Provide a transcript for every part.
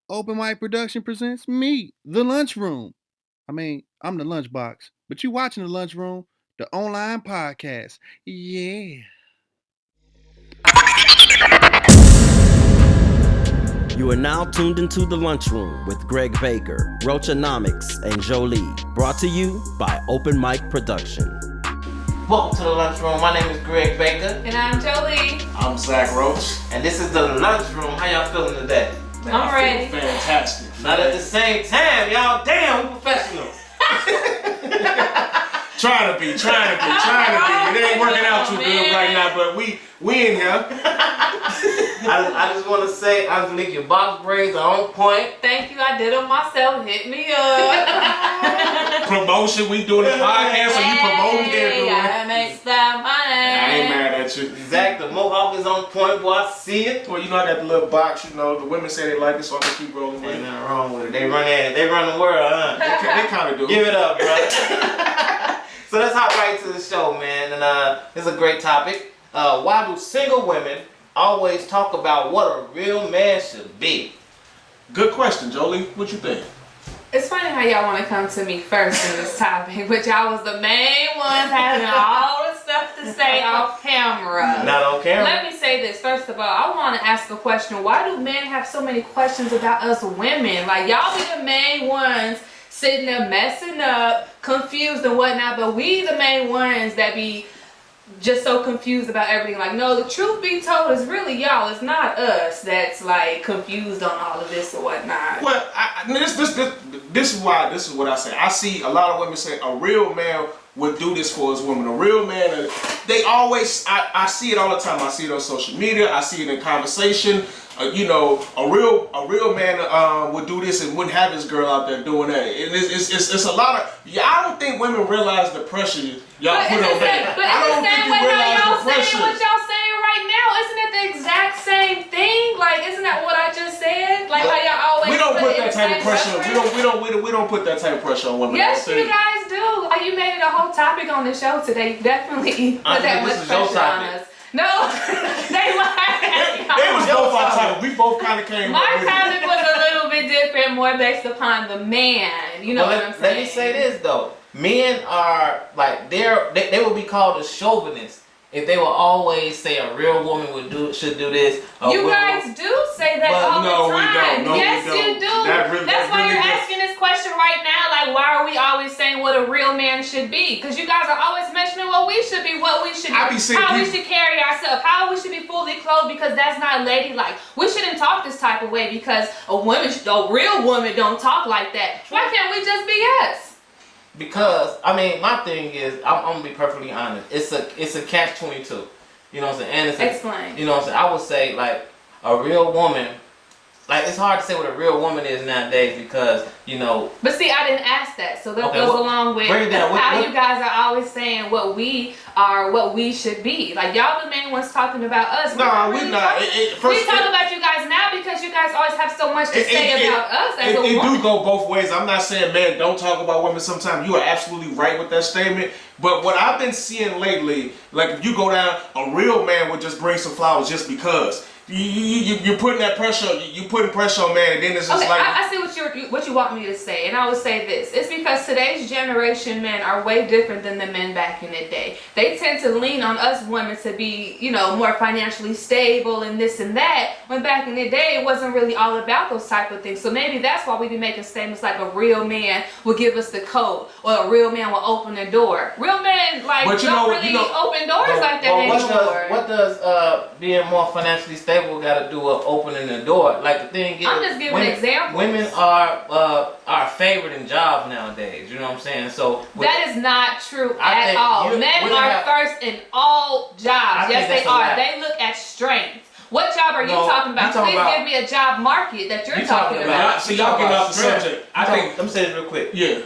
Open Mic Production presents me, the Lunchroom. I'm the Lunchbox, but you watching the Lunchroom, the online podcast. Yeah. You are now tuned into the Lunchroom with Greg Baker, Roachonomics, and Joli. Brought to you by Open Mic Production. Welcome to the Lunchroom. My name is Greg Baker. And I'm Joli. I'm Zach Roach. And this is the Lunchroom. How y'all feeling today? Man, I'm ready. Fantastic. Not at the same time, y'all. Damn, we professionals. Trying to be. It ain't working out too good right now, but we in here. I just want to say, Angelique, your box braids are on point. Thank you. I did them myself. Hit me up. Promotion. We doing the podcast, so you promoting Hey, there. gotta make that money. I ain't mad at you. Zach, the mohawk is on point, boy. I see it. Well, I got the little box. The women say they like it, so I can keep rolling with Ain't it. nothing wrong with it. They run the world, huh? They kind of do. Give it up, brother. So let's hop right to the show, man. And it's a great topic. Why do single women always talk about what a real man should be? Good question, Jolie. What you think? It's funny how y'all want to come to me first in this topic, but y'all was the main ones having all the stuff to say off camera. Not on camera. Let me say this. First of all, I want to ask a question. Why do men have so many questions about us women? Like, y'all be the main ones sitting there messing up, confused and whatnot, but we the main ones that be just so confused about everything. Like, no, the truth be told, is really y'all. It's not us that's like confused on all of this or whatnot. Well, this is what I say. I see a lot of women say a real man would do this for his woman. A real man, they always, I see it all the time. I see it on social media. I see it in conversation. A real man would do this and wouldn't have his girl out there doing that. And it's a lot of. I don't think women realize the pressure y'all put on men. But I it's don't the think same you way how realize y'all the saying pressure. what y'all saying right now. Isn't it the exact same thing? Like, isn't that what I just said? Like how y'all always We don't put it in that the type same of pressure. reference? We don't put that type of pressure on women. Yes, I'll say. you guys do. Like, you made it a whole topic on the show today. You definitely put that this much is your pressure on topic. us. No, they lied. It was both our topic. We both kind of came. My up with it. topic was a little bit different, more based upon the man. You know Well, what I'm saying? let me say this though. Men are like they would be called a chauvinist if they will always say a real woman should do this. You guys do say that But all no, the we time. don't. No, Yes, we don't. you do. That's That's why really you're good. asking this question right now. Like, why are we always saying what a real man should be? Because you guys are always mentioning what we should be, what we should I do, be seeing how we people- should carry ourselves, how we should be fully clothed. Because that's not ladylike. We shouldn't talk this type of way because a real woman don't talk like that. Why can't we just be us? Because my thing is, I'm gonna be perfectly honest. It's a catch-22. You know what I'm saying? And Explain. You know what I'm saying? I would say like a real woman. Like, it's hard to say what a real woman is nowadays because But see, I didn't ask that, so that Okay, goes what- along with break it down. how What- you guys are always saying what we are, what we should be. Like, y'all the main ones talking about us. Nah, We're we really not. talking- First, we talk about you guys now because you guys always have so much to say about us as a It woman. do go both ways. I'm not saying men don't talk about women sometimes. You are absolutely right with that statement. But what I've been seeing lately, like if you go down, a real man would just bring some flowers just because. You're putting that pressure. You putting pressure on man, and then it's just Okay, like. I see what you want me to say, and I would say this. It's because today's generation men are way different than the men back in the day. They tend to lean on us women to be, more financially stable and this and that, when back in the day it wasn't really all about those type of things. So maybe that's why we be making statements like a real man will give us the code, or a real man will open the door. Real men, like, But don't really open doors like that anymore. what does being more financially stable got to do with opening the door? Like, the thing is, I'm just giving examples. Women are favored in jobs nowadays. You know what I'm saying? So That is not true I at think all. you- Men women are have- first in all jobs. I Yes, think they that's a are. lie. They look at strength. What job are you No, talking about? you talking Please about- give me a job market that you're You talking talking about. about- See, y'all getting off the strength. subject. I think. Let me say this real quick. Yeah.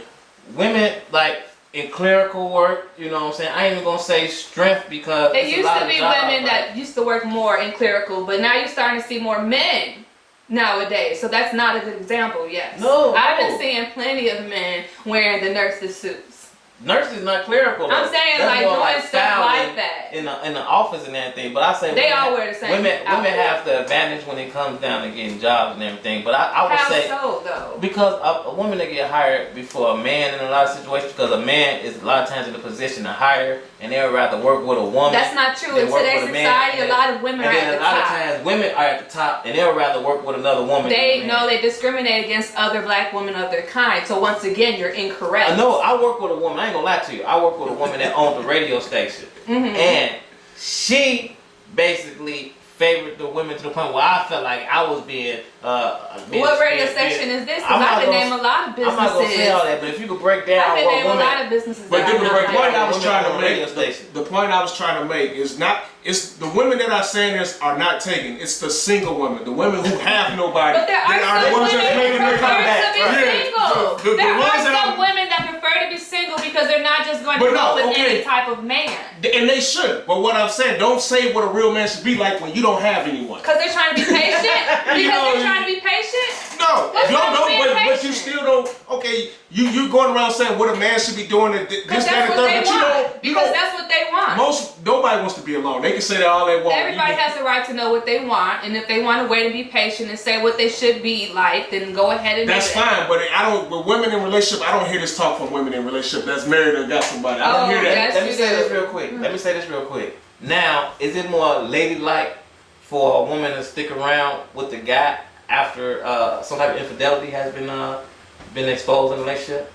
Women, like, in clerical work, you know what I'm saying? I ain't even gonna say strength because It it's a used lot to of be jobs, women like- that used to work more in clerical, but now you're starting to see more men nowadays. So that's not a good example, yes. No. I've been seeing plenty of men wearing the nurses' suits. Nurse is not clerical. I'm saying That's like more doing stuff styling like that. in the office and everything. But I say They all wear the same Women outfit. have the advantage when it comes down to getting jobs and everything. But I would How say so though? because a woman that get hired before a man in a lot of situations, because a man is a lot of times in the position to hire, and they'd rather work with a woman. That's not true. than In work today's with a man. society, a lot of women are And at then the a lot of top. times women are at the top, and they'd rather work with another woman. They than a man. they discriminate against other black women of their kind. So once again, you're incorrect. No, I work with a woman. I ain't gonna lie to you. I work with a woman that owns the radio station, and she basically favored the women to the point where I felt like I was being. What radio station is this? Because I can name a lot of businesses. I'm not gonna say all that, but if you could break down I can what name women. a lot of businesses. But that the are not point I like was trying to on make, radio station. the point I was trying to make is not, it's the women that are saying this are not taken. It's the single women, the women who have nobody. But there they are the some ones women that's that making their prefer comeback. to be single. The There are ones that some women that prefer to be single because they're not just going to But go no, with okay. any type of man. And they should. But what I'm saying, don't say what a real man should be like when you don't have anyone. Because they're trying to be patient? You Because know, they're trying to be patient? No, What's wrong with being but you patient? still don't. Okay, you going around saying what a man should be doing, this, Because that, that's and what third. they But you want. don't. Because that's what they want. Nobody wants to be alone. They can say that all they want. Everybody has the right to know what they want, and if they want to wait and be patient and say what they should be like, then go ahead and That's do that. fine, but I don't. With women in relationship, I don't hear this talk from women in relationship that's married or got somebody. I don't hear that. yes, Let me you say do. this real quick. Let me say this real quick. Now, is it more ladylike for a woman to stick around with the guy after some type of infidelity has been exposed in a relationship?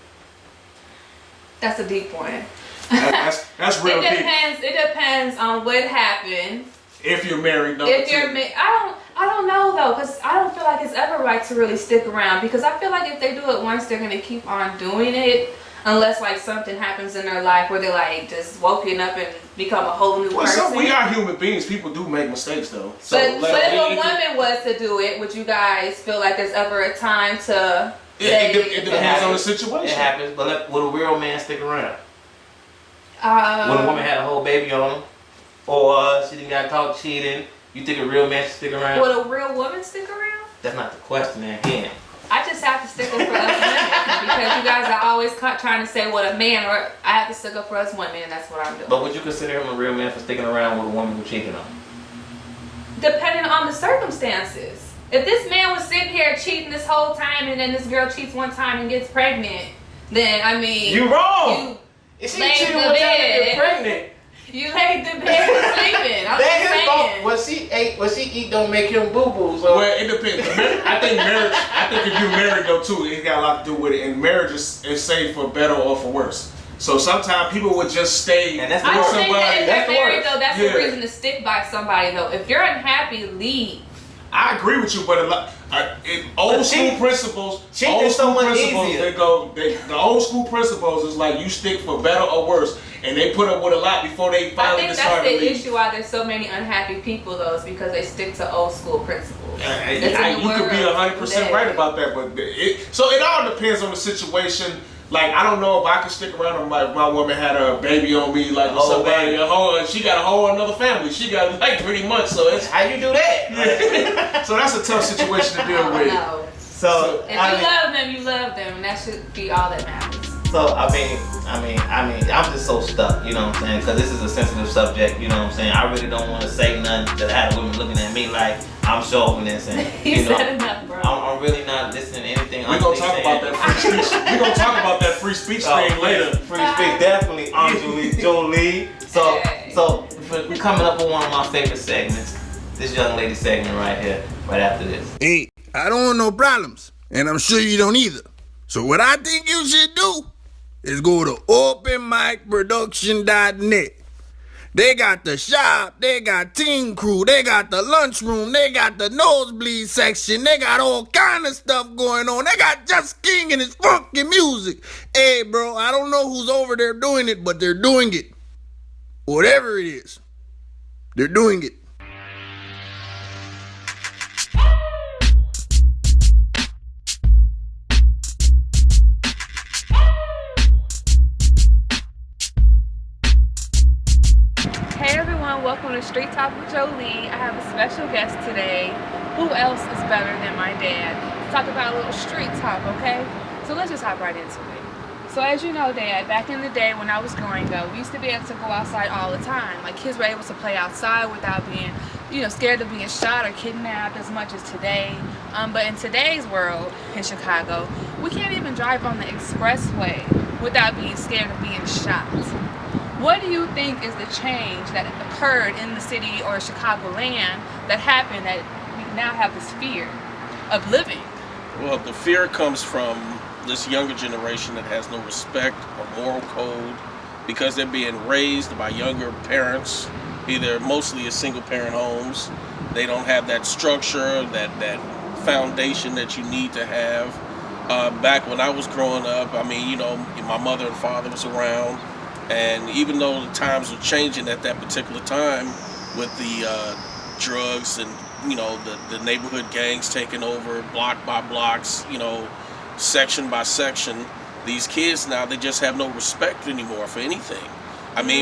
That's a deep point. That's real deep. It depends on what happened. If you're married, If you're I don't know though, because I don't feel like it's ever right to really stick around, because I feel like if they do it once, they're gonna keep on doing it unless like something happens in their life where they're like just woken up and become a whole new person. So we are human beings. People do make mistakes though. So But like, if a woman was to do it, would you guys feel like there's ever a time to say it depends on the situation. It happens, but would a real man stick around? When a woman had a whole baby on him, or she didn't got caught cheating, you think a real man should stick around? Would a real woman stick around? That's not the question at hand. I just have to stick up for us women because you guys are always trying to say what a man, or I have to stick up for us women, and that's what I'm doing. But would you consider him a real man for sticking around with a woman who cheated on him? Depending on the circumstances. If this man was sitting here cheating this whole time and then this girl cheats one time and gets pregnant, then I mean... You wrong! If she laid cheated the one time and bed. get pregnant, You laid the bed and sleeping. I'm that's his fault. saying. What she eat don't make him boo-boo. So. Well, it depends. I think marriage. I think if you're married though too, it got a lot to do with it. And marriage is say for better or for worse. So sometimes people would just stay And that's with the I worst. think that if That's you're the married worst. though, that's Yeah. the reason to stick by somebody though. If you're unhappy, leave. I agree with you, but a lot, old school principles. cheating Old is so school much principles. easier. The old school principles is like you stick for better or worse, and they put up with a lot before they I finally think decide that's to the leave. issue why there's so many unhappy people though, is because they stick to old school principles. You could be 100% right about that, but it all depends on the situation. Like I don't know if I could stick around if my woman had a baby on me, like with somebody, she got a whole another family. She got like 3 months, so it's How you do that? so that's a tough situation to deal with. No. So If you love them, you love them, and that should be all that matters. So I mean, I'm just so stuck, you know what I'm saying? Because this is a sensitive subject, you know what I'm saying? I really don't want to say nothing that I had women looking at me like I'm chauvinist, and You you know, said enough, bro. I'm really not listening to anything. We're gonna talk about that free speech. We're gonna talk about that free speech thing later. Free speech, definitely. Joli. So we're coming up on one of my favorite segments. This young lady segment right here, right after this. Hey, I don't want no problems, and I'm sure you don't either. So what I think you should do is go to openmicproduction.net. They got the shop, they got team crew, they got the lunchroom, they got the nosebleed section, they got all kind of stuff going on. They got Just King and his funky music. Hey, bro, I don't know who's over there doing it, but they're doing it. Whatever it is, they're doing it. Hey everyone, welcome to Street Talk with Joli. I have a special guest today. Who else is better than my dad? Let's talk about a little street talk, okay? So let's just hop right into it. So as you know, Dad, back in the day when I was growing up, we used to be able to go outside all the time. Like, kids were able to play outside without being, scared of being shot or kidnapped as much as today. But in today's world in Chicago, we can't even drive on the expressway without being scared of being shot. What do you think is the change that occurred in the city or Chicagoland that happened that we now have this fear of living? Well, the fear comes from this younger generation that has no respect or moral code because they're being raised by younger parents, either mostly in single parent homes. They don't have that structure, that foundation that you need to have. Back when I was growing up, my mother and father was around, and even though the times were changing at that particular time with the drugs and the neighborhood gangs taking over block by blocks, section by section, these kids now, they just have no respect anymore for anything.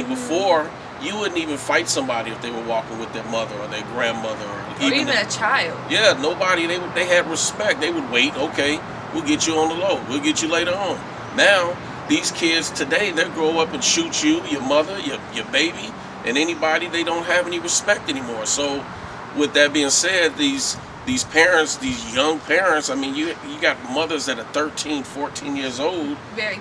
Before, you wouldn't even fight somebody if they were walking with their mother or their grandmother or even a child. Yeah, nobody, they had respect. They would wait, okay, we'll get you on the low, we'll get you later on. Now these kids today, they grow up and shoot you, your mother, your baby, and anybody. They don't have any respect anymore. So with that being said, these parents, these young parents, you got mothers that are 13, 14 years old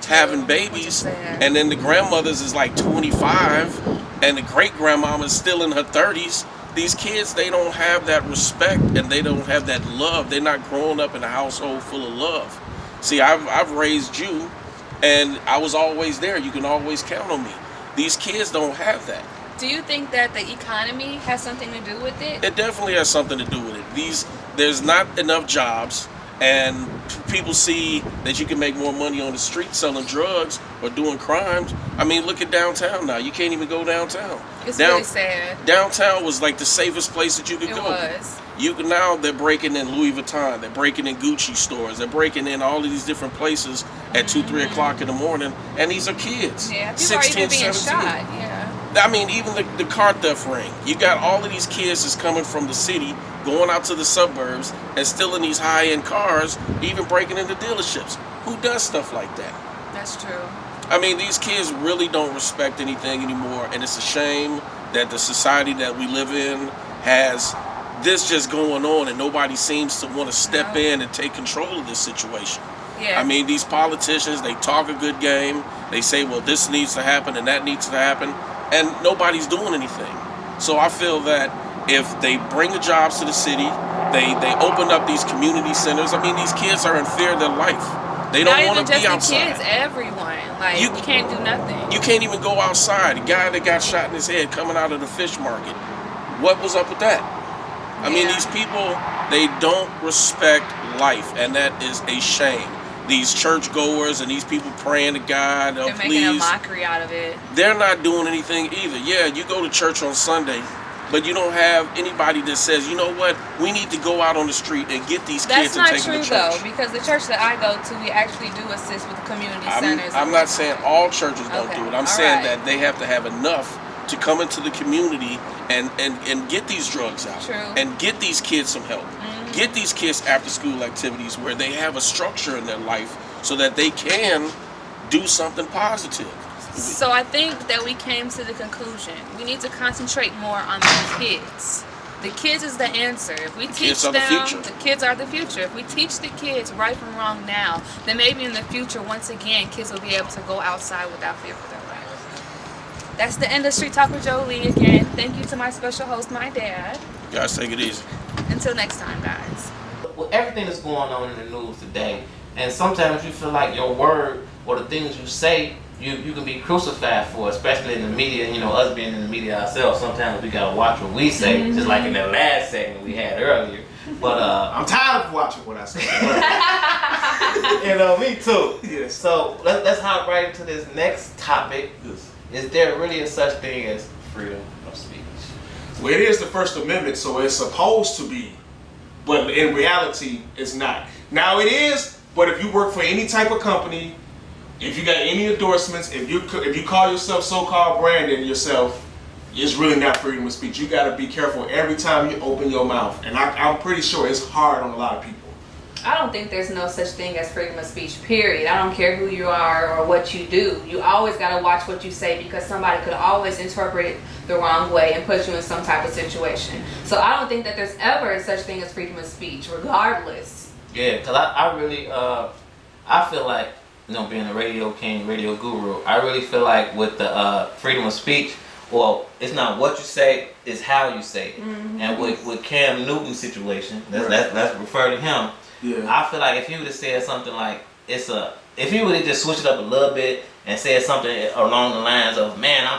having babies, and then the grandmothers is like 25, and the great-grandmama is still in her 30s. These kids, they don't have that respect, and they don't have that love. They're not growing up in a household full of love. See, I've raised you, and I was always there. You can always count on me. These kids don't have that. Do you think that the economy has something to do with it? It definitely has something to do with it. There's not enough jobs, and people see that you can make more money on the street selling drugs or doing crimes. Look at downtown now. You can't even go downtown. It's really sad. Downtown was like the safest place that you could go. It was. Now they're breaking in Louis Vuitton. They're breaking in Gucci stores. They're breaking in all of these different places at 2, 3 o'clock in the morning, and these are kids. Yeah, people 16, are even being 17. shot. Yeah. Even the car theft ring. You got all of these kids that's coming from the city, going out to the suburbs, and stealing these high-end cars, even breaking into dealerships. Who does stuff like that? That's true. These kids really don't respect anything anymore, and it's a shame that the society that we live in has this just going on, and nobody seems to want to step in and take control of this situation. Yeah. These politicians, they talk a good game. They say, well, this needs to happen and that needs to happen, and nobody's doing anything. So I feel that if they bring the jobs to the city, they open up these community centers. These kids are in fear of their life. They don't want to be outside. Not even just the kids, everyone. You can't do nothing. You can't even go outside. The guy that got shot in his head coming out of the fish market. What was up with that? These people, they don't respect life, and that is a shame. These churchgoers and these people praying to God, they're making a mockery out of it. They're not doing anything either. Yeah, you go to church on Sunday, but you don't have anybody that says, you know what, we need to go out on the street and get these kids and take them to church. That's not true, though, because the church that I go to, we actually do assist with the community centers. I'm not saying all churches don't do it. I'm saying that they have to have enough to come into the community and get these drugs out. True. And get these kids some help. Mm-hmm. Get these kids after school activities where they have a structure in their life so that they can do something positive. So I think that we came to the conclusion we need to concentrate more on the kids. The kids is the answer. If we teach them, the kids are the future. If we teach the kids right from wrong now, then maybe in the future, once again, kids will be able to go outside without fear for their life. That's the end of Street Talk with Joli again. Thank you to my special host, my dad. You guys take it easy. Until next time, guys. With everything that's going on in the news today, and sometimes you feel like your word or the things you say, you can be crucified for, especially in the media. Us being in the media ourselves, sometimes we gotta watch what we say, just like in that last segment we had earlier. But I'm tired of watching what I say. Me too. Yes. So let's hop right into this next topic. Is there really a such thing as freedom of speech? Well, it is the First Amendment, so it's supposed to be, but in reality, it's not. Now it is, but if you work for any type of company, if you got any endorsements, if you call yourself so-called branding yourself, it's really not freedom of speech. You got to be careful every time you open your mouth, and I'm pretty sure it's hard on a lot of people. I don't think there's no such thing as freedom of speech, period. I don't care who you are or what you do. You always got to watch what you say because somebody could always interpret it the wrong way and put you in some type of situation. So I don't think that there's ever such thing as freedom of speech, regardless. Yeah, because I really, I feel like, you know, being a radio king, radio guru, I really feel like with the freedom of speech, well, it's not what you say, it's how you say it. Mm-hmm. And with Cam Newton's situation, let's refer to him. Yeah. I feel like if he would have said something like, if he would have just switched it up a little bit and said something along the lines of, man, I'm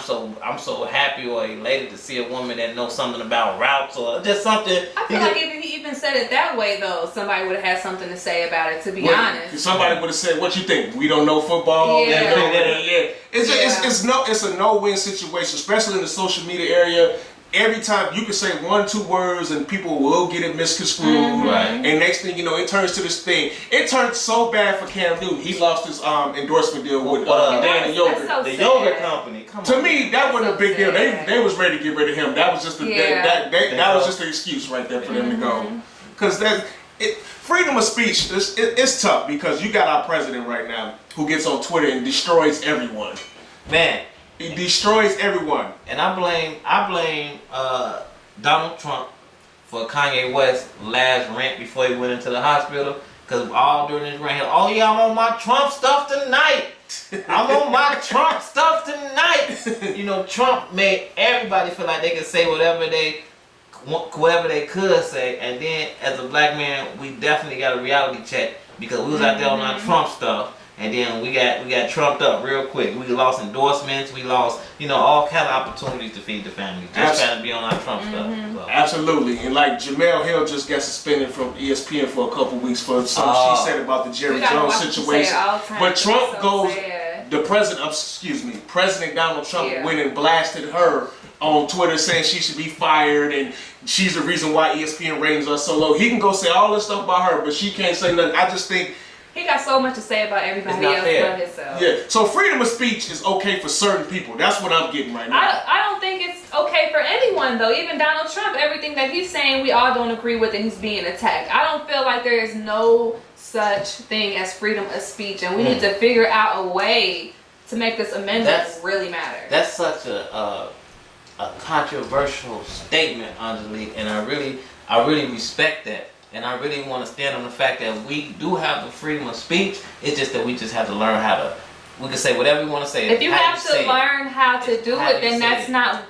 so happy or elated to see a woman that knows something about routes or just something. I feel like if he even said it that way though, somebody would have had something to say about it, to be honest. Somebody would have said, what you think? We don't know football? Yeah. It's a no-win situation, especially in the social media area. Every time you can say 1-2 words and people will get it misconstrued. Mm-hmm. Right. And next thing you know, it turns to this thing. It turned so bad for Cam Newton. He lost his endorsement deal with Dan Yogurt. So the sad. yogurt company. Come To on. me, that wasn't a big deal. They was ready to get rid of him. That was just that was just an excuse right there for them to go. Because freedom of speech it's tough because you got our president right now who gets on Twitter and destroys everyone. Man. He destroys everyone. And I blame Donald Trump for Kanye West's last rant before he went into the hospital. Because all during his rant, oh yeah, I'm on my Trump stuff tonight. I'm on my Trump stuff tonight. You know, Trump made everybody feel like they could say whatever they could say. And then as a black man, we definitely got a reality check because we was out there on our Trump stuff. And then we got trumped up real quick. We lost endorsements. We lost, all kind of opportunities to feed the family. Just trying to be on our Trump stuff. So. Absolutely. And like Jamel Hill just got suspended from ESPN for a couple weeks for something she said about the Jerry Jones situation. But Trump goes, President Donald Trump went and blasted her on Twitter saying she should be fired and she's the reason why ESPN ratings are so low. He can go say all this stuff about her, but she can't say nothing. I just think he got so much to say about everybody else but himself. Yeah, so freedom of speech is okay for certain people. That's what I'm getting right now. I don't think it's okay for anyone, though. Even Donald Trump, everything that he's saying, we all don't agree with, and he's being attacked. I don't feel like there is no such thing as freedom of speech, and we need to figure out a way to make this amendment really matter. That's such a controversial statement, Angelique, and I really respect that. And I really want to stand on the fact that we do have the freedom of speech. It's just that we just have to learn how to. We can say whatever we want to say. If you have to learn how to do it, then that's not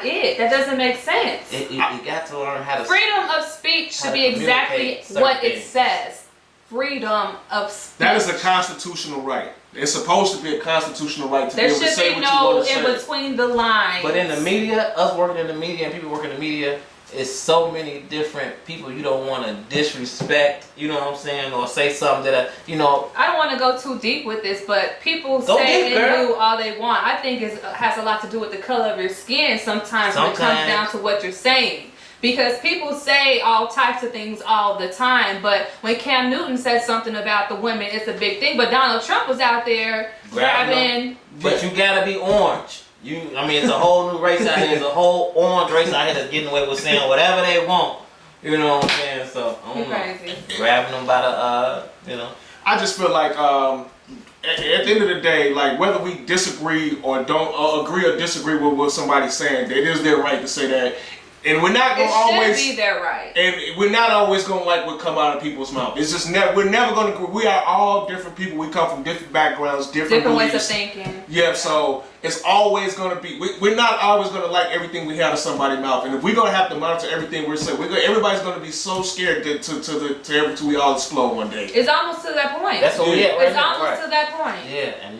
it. That doesn't make sense. You got to learn how to. Freedom of speech should be exactly what it says. Freedom of speech. That is a constitutional right. It's supposed to be a constitutional right to be able to say what you want to say. There should be no in between the lines. But in the media, us working in the media and people working in the media. It's so many different people you don't want to disrespect, you know what I'm saying, or say something that, I don't want to go too deep with this, but people say and do all they want. I think it has a lot to do with the color of your skin sometimes when it comes down to what you're saying. Because people say all types of things all the time, but when Cam Newton said something about the women, it's a big thing. But Donald Trump was out there grabbing. But you gotta be orange. It's a whole new race out here. There's a whole orange race out here that's getting away with saying whatever they want. You know what I'm saying? So, I don't know. Grabbing them by the, I just feel like at the end of the day, like whether we disagree or don't agree or disagree with what somebody's saying, it is their right to say that. And we're not going to always be their right. And we're not always going to like what come out of people's mouth. It's just we're never going to. We are all different people. We come from different backgrounds, different ways of thinking. Yeah, so it's always going to be. We're not always going to like everything we have in somebody's mouth. And if we're going to have to monitor everything we're saying, everybody's going to be so scared to we all explode one day. It's almost to that point. That's what we at. It's almost to that point. Yeah, and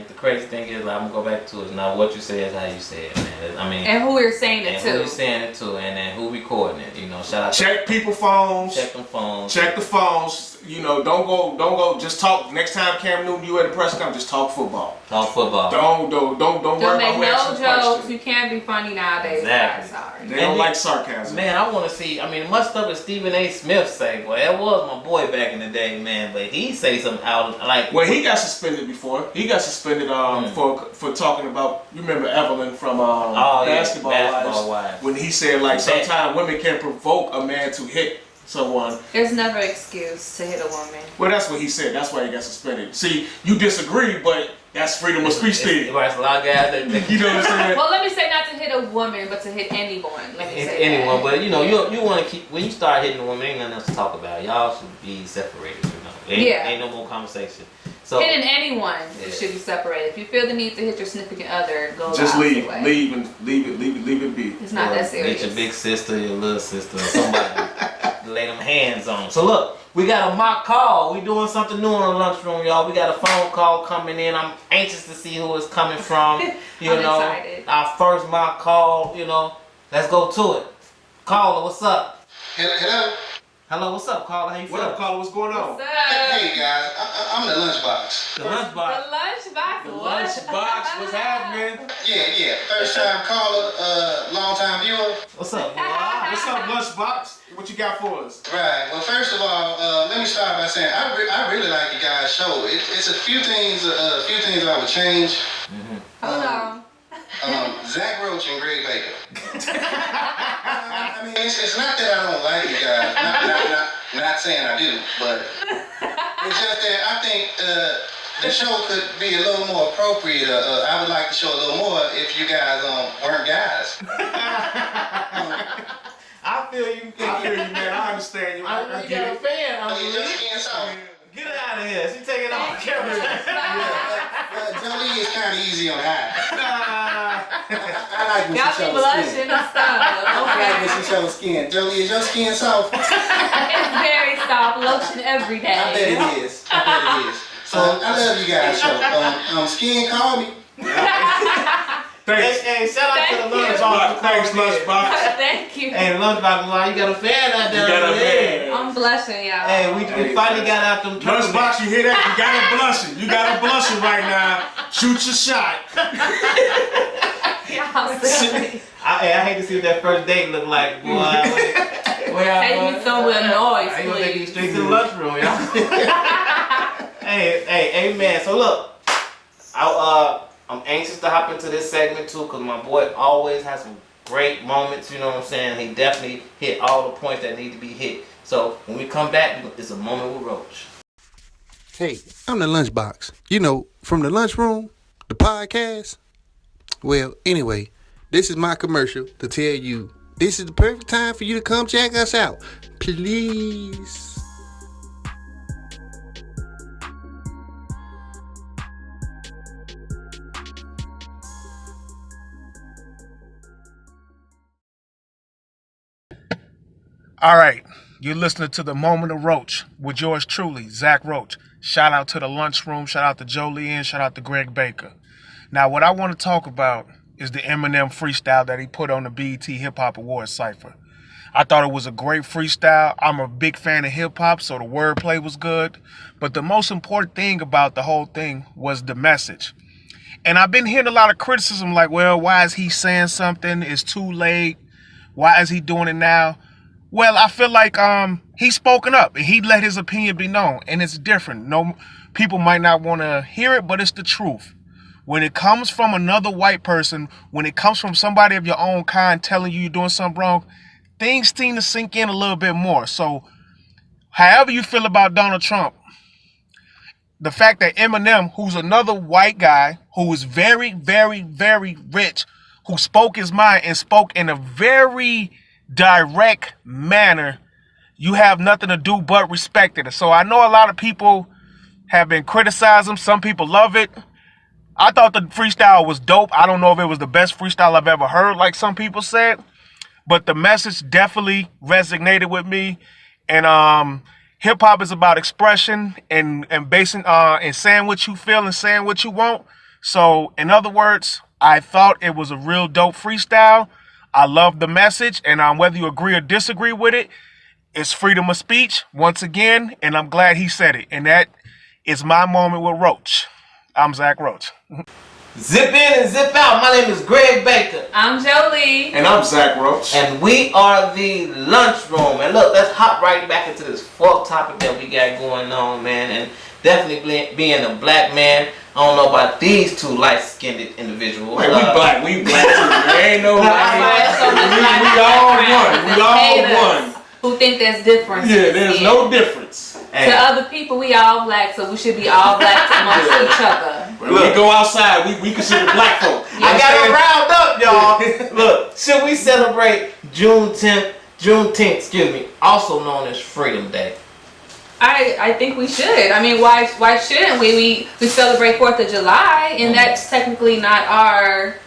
the crazy thing is, I'm gonna go back to it. Now, what you say is how you say it, man. And who we're saying it to. Who you're saying it to, and then who recording it. Shout out. Check people's phones. Check them phones. Check the phones. Don't go. Just talk. Next time Cam Newton, you at a press conference, just talk football. Talk football. Don't worry about who asks no jokes. You can't be funny nowadays. Exactly. Sorry. They don't like sarcasm. Man, I want to see. Much stuff that Stephen A. Smith say, boy, that was my boy back in the day, man. But he say something out like. Well, he got suspended before. He got suspended for talking about. You remember Evelyn from Basketball Wives when he said like sometimes women can provoke a man to hit so on. There's never an excuse to hit a woman. Well, that's what he said. That's why he got suspended. See, you disagree, but that's freedom of speech thing. Right, it's a lot of guys that You know what I'm saying? Well, let me say not to hit a woman, but to hit anyone. Let me say anyone, that. but you know, you want to keep when you start hitting a woman, ain't nothing else to talk about. Y'all should be separated. You know, ain't no more conversation. So hitting anyone, you should be separated. If you feel the need to hit your significant other, go just the leave, way. leave it be. It's not that serious. Get your big sister, your little sister, or somebody to lay them hands on. So look, we got a mock call. We doing something new in the lunchroom, y'all. We got a phone call coming in. I'm anxious to see who it's coming from. You I'm know, excited. Our first mock call. You know, let's go to it. Caller, what's up? Hello. Hello, what's up, caller? How you What feeling? up, caller? What's going on? What's up? Hey guys, I'm the lunchbox. The lunchbox. The lunchbox. What? Lunchbox, what's happening? Yeah. First time caller, long time viewer. What's up, boy? What's up, Lunchbox? What you got for us? Right. Well, first of all, let me start by saying I really like you guys' show. It's a few things I would change. Hold on. Zach Roach and Greg Baker. I mean, it's not that I don't like you guys. Not saying I do, but it's just that I think the show could be a little more appropriate. I would like the show a little more if you guys weren't guys. I feel you, man. I understand you. I really got a fan. You just can't solve it. Get her out of here. She taking off camera. Joli is kind of easy on the eyes. I like when Y'all she be shows blushing skin. and stuff. I like Okay. when she shows skin. Joli, is your skin soft? It's very soft. Lotion every day. I bet it is. So I love you guys' show. Skin, call me. Thanks. Hey, shout out to the Thank you. lunchbox. Thanks, Lunchbox. Thank you. Hey, lunchbox, you got a fan out there. You got a fan. I'm blushing, y'all. Hey, we finally got out them Lunchbox, you hear that? You got it blushing. You got it blushing right now. Shoot your shot. Y'all silly. I hate to see what that first date look like, boy. Take me somewhere noise, I ain't gonna take you please. straight to the lunchroom, y'all. hey, man. So look, I'm anxious to hop into this segment too, cause my boy always has some great moments. You know what I'm saying? He definitely hit all the points that need to be hit. So when we come back, it's a moment with Roach. Hey, I'm the Lunchbox. You know, from the lunchroom, the podcast. Well, anyway, this is my commercial to tell you this is the perfect time for you to come check us out. Please. All right, you're listening to The Moment of Roach with yours truly, Zach Roach. Shout out to the Lunchroom, shout out to Joli, and shout out to Greg Baker. Now, what I want to talk about is the Eminem freestyle that he put on the BET Hip Hop Awards Cypher. I thought it was a great freestyle. I'm a big fan of hip hop, so the wordplay was good. But the most important thing about the whole thing was the message. And I've been hearing a lot of criticism like, well, why is he saying something? It's too late. Why is he doing it now? Well, I feel like he's spoken up and he let his opinion be known, and it's different. No, people might not want to hear it, but it's the truth. When it comes from another white person, when it comes from somebody of your own kind telling you you're doing something wrong, things seem to sink in a little bit more. So, however you feel about Donald Trump, the fact that Eminem, who's another white guy who is very, very, very rich, who spoke his mind and spoke in a very direct manner, you have nothing to do but respect it. So I know a lot of people have been criticizing him. Some people love it. I thought the freestyle was dope. I don't know if it was the best freestyle I've ever heard, like some people said, but the message definitely resonated with me. And hip hop is about expression and basing and saying what you feel and saying what you want. So in other words, I thought it was a real dope freestyle. I love the message, and whether you agree or disagree with it, it's freedom of speech once again, and I'm glad he said it. And that is my moment with Roach. I'm Zach Roach. Zip in and zip out. My name is Greg Baker. I'm Joli. And I'm Zach Roach. And we are the Lunchroom. And look, let's hop right back into this fourth topic that we got going on, man. And definitely being a black man, I don't know about these two light-skinned individuals. Wait, we black too. There ain't no. We all That's why it's so much one. We all one. who think there's difference. Yeah, there's no difference. To other people, we all black, so we should be all black amongst each other. When we go outside, we consider black folk. I got to round up, y'all. Look, should we celebrate Juneteenth, excuse me, also known as Freedom Day? I think we should. I mean, why shouldn't we? We celebrate 4th of July, and that's technically not our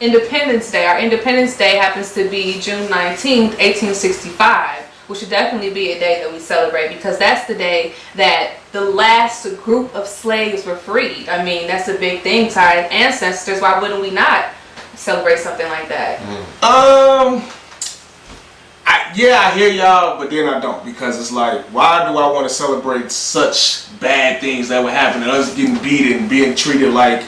Independence Day. Our Independence Day happens to be June 19th, 1865, which should definitely be a day that we celebrate because that's the day that the last group of slaves were freed. I mean, that's a big thing to our ancestors. Why wouldn't we not celebrate something like that? I hear y'all, but then I don't because it's like, why do I want to celebrate such bad things that were happening? Us getting beaten, being treated like,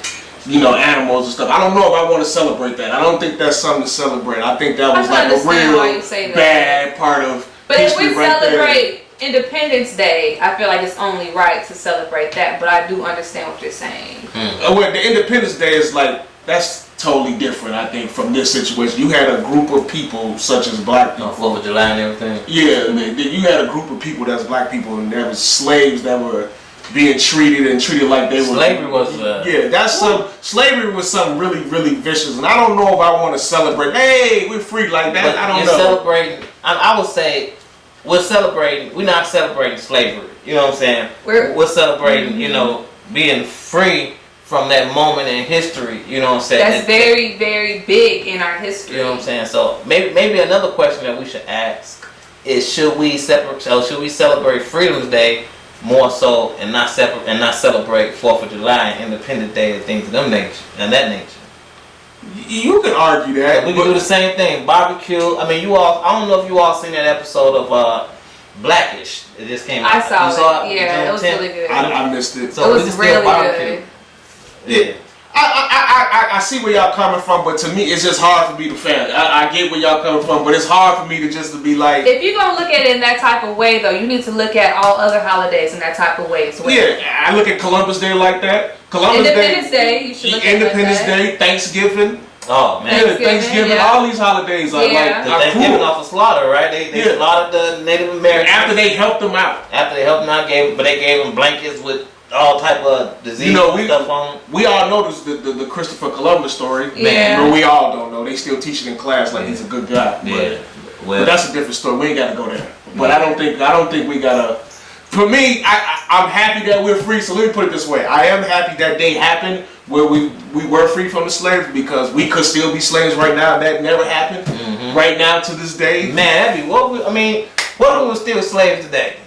animals and stuff. I don't know if I want to celebrate that. I don't think that's something to celebrate. I think that was like a real bad part of But if history we right celebrate Independence Day, I feel like it's only right to celebrate that. But I do understand what you're saying. Well, the Independence Day is like, that's totally different, I think, from this situation. You had a group of people such as black people. 4th of July and everything. Yeah, you had a group of people that's black people, and there was slaves that were being treated like they were. Slavery was. Slavery was something really, really vicious, and I don't know if I want to celebrate. Hey, we're free like that. But I don't you're know. Celebrating. I would say we're celebrating. We're not celebrating slavery. You know what I'm saying? We're celebrating. Being free from that moment in history, you know what I'm saying? That's very, very big in our history. You know what I'm saying? So maybe another question that we should ask is should we celebrate Freedom's Day more so and not celebrate 4th of July and Independence Day and things of that nature? You can argue that. We can do the same thing. Barbecue. I mean, I don't know if you all seen that episode of Blackish. It just came out. I saw it. Yeah, it was really good. I missed it. So it was really good. Yeah. I see where y'all coming from, but to me, it's just hard for me to fan. I get where y'all coming from, but it's hard for me to just to be like. If you're gonna look at it in that type of way, though, you need to look at all other holidays in that type of way as well. Yeah, I look at Columbus Day like that. Independence Day, you should look at Independence Day, Thanksgiving. Oh man, Thanksgiving, all these holidays are like the Thanksgiving cool. Off of slaughter, right? They slaughtered the Native Americans after they helped them out. They gave them blankets with all type of disease stuff on them. We all know the Christopher Columbus story. Yeah. But we all don't know. They still teach it in class like he's a good guy. Yeah. But that's a different story. We ain't got to go there. But I don't think we gotta. For me, I'm happy that we're free. So let me put it this way: I am happy that day happened where we were free from the slavery because we could still be slaves right now. That never happened. Right now to this day. Man, that'd be what if we were still slaves today?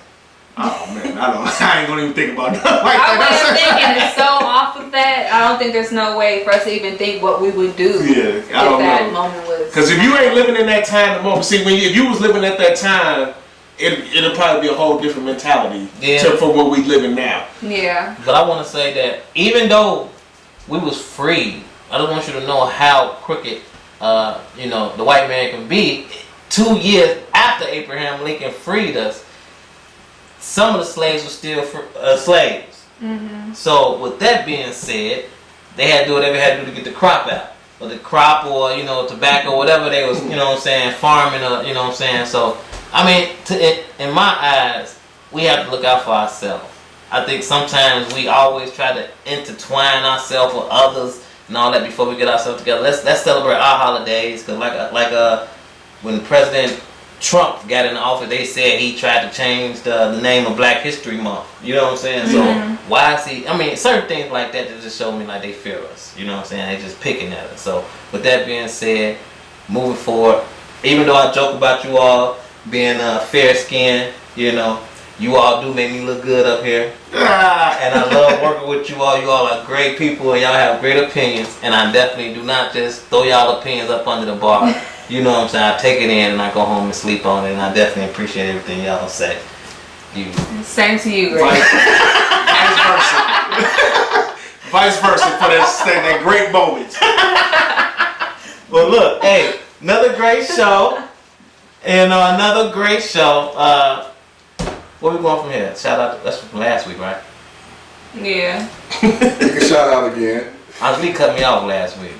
Oh man, I ain't gonna even think about that. Like Our way of thinking is so off of that. I don't think there's no way for us to even think what we would do. If that moment was. Because if you ain't living in that time, if you was living at that time, it'll probably be a whole different mentality for what we living now. Yeah. But I want to say that even though we was free, I just want you to know how crooked, the white man can be. 2 years after Abraham Lincoln freed us, some of the slaves were still slaves. So with that being said, they had to do whatever they had to do to get the crop out. Or the crop or, tobacco, whatever they was, farming or, So, I mean, in my eyes, we have to look out for ourselves. I think sometimes we always try to intertwine ourselves with others and all that before we get ourselves together. Let's celebrate our holidays. Because like when President Trump got in office, they said he tried to change the name of Black History Month. You know what I'm saying? So why is he? I mean, certain things like that just show me like they fear us. You know what I'm saying? They just picking at us. So with that being said, moving forward, even though I joke about you all being fair skinned, you all do make me look good up here. And I love working with you all. You all are great people and y'all have great opinions. And I definitely do not just throw y'all opinions up under the bar. You know what I'm saying? I take it in and I go home and sleep on it, and I definitely appreciate everything y'all say. Same to you, Rach. Vice versa for that great moment. Well, look, hey, another great show, and another great show. Where we going from here? Shout out. That's from last week, right? Yeah. You can shout out again. Lee cut me off last week.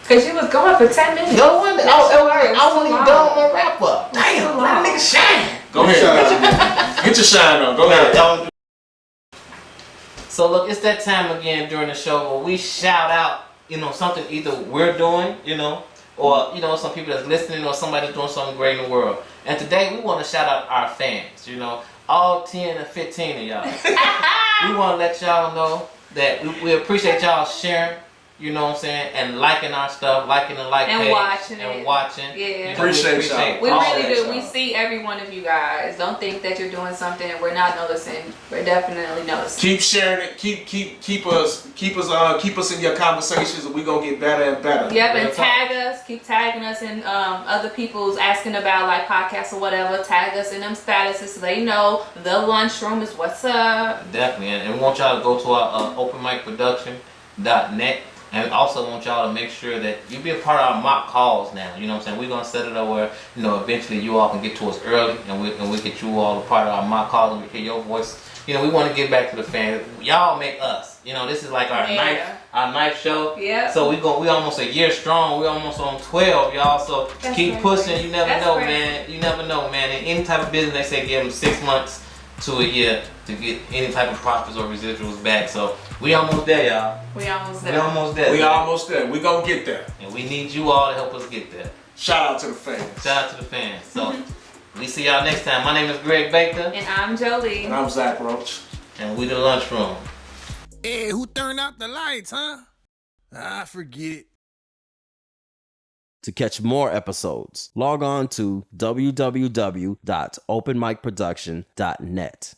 Cause you was going for 10 minutes. No wonder. I wasn't even done with my wrap up. Damn, too that long. nigga shine. Go ahead. Get your shine on. Go ahead. So look, it's that time again during the show where we shout out, something either we're doing, or some people that's listening, or somebody that's doing something great in the world. And today we want to shout out our fans, all 10 and 15 of y'all. We want to let y'all know that we appreciate y'all sharing, and liking our stuff, liking the like And page, watching and it. watching. Yeah. Appreciate y'all. We All really that do. y'all. We see every one of you guys. Don't think that you're doing something and we're not noticing. We're definitely noticing. Keep sharing it. Keep us in your conversations, and we're gonna get better and better. Yep, and Real tag us. Keep tagging us in other people's asking about like podcasts or whatever. Tag us in them statuses so they know the lunchroom is what's up. Definitely, and we want y'all to go to our openmicproduction.net. And also want y'all to make sure that you be a part of our mock calls now. You know what I'm saying? We're going to set it up where, eventually you all can get to us early and we get you all a part of our mock calls and we hear your voice. We want to get back to the fans. Y'all make us. This is like our ninth show. Yeah. So we almost a year strong. We almost on 12, y'all. So That's keep great. pushing. You never That's know, great. man. You never know, man. In any type of business, they say give them 6 months to a year to get any type of profits or residuals back. So we almost there, y'all. We almost there. We almost there. We almost there. We gonna get there. And we need you all to help us get there. Shout out to the fans. Shout out to the fans. So we see y'all next time. My name is Greg Baker. And I'm Joli. And I'm Zach Roach. And we the Lunchroom. Hey, who turned out the lights, huh? Forget it. To catch more episodes, log on to www.openmicproduction.net.